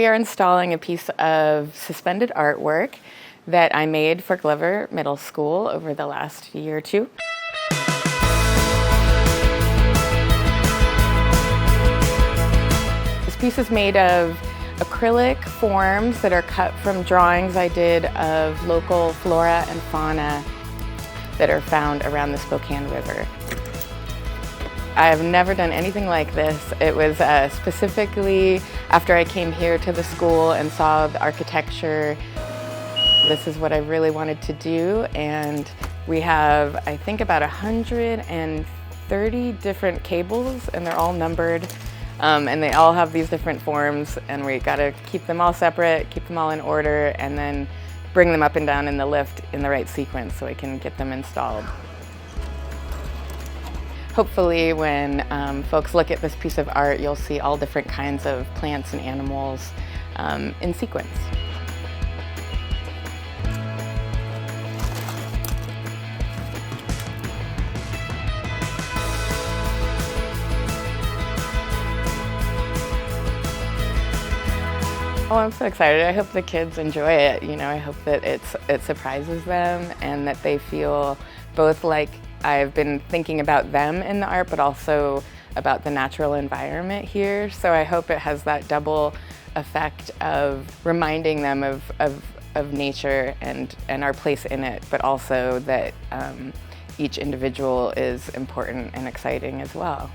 we are installing a piece of suspended artwork that I made for Glover Middle School over the last year or two. This piece is made of acrylic forms that are cut from drawings I did of local flora and fauna that are found around the Spokane River. I've never done anything like this. It was specifically after I came here to the school and saw the architecture. This is what I really wanted to do, and we have, I think, about 130 different cables, and they're all numbered, and they all have these different forms, and we gotta keep them all separate, keep them all in order, and then bring them up and down in the lift in the right sequence so we can get them installed. Hopefully when folks look at this piece of art, you'll see all different kinds of plants and animals in sequence. Oh, I'm so excited. I hope the kids enjoy it. You know, I hope that it surprises them and that they feel both like I've been thinking about them in the art, but also about the natural environment here. So I hope it has that double effect of reminding them of nature and our place in it, but also that each individual is important and exciting as well.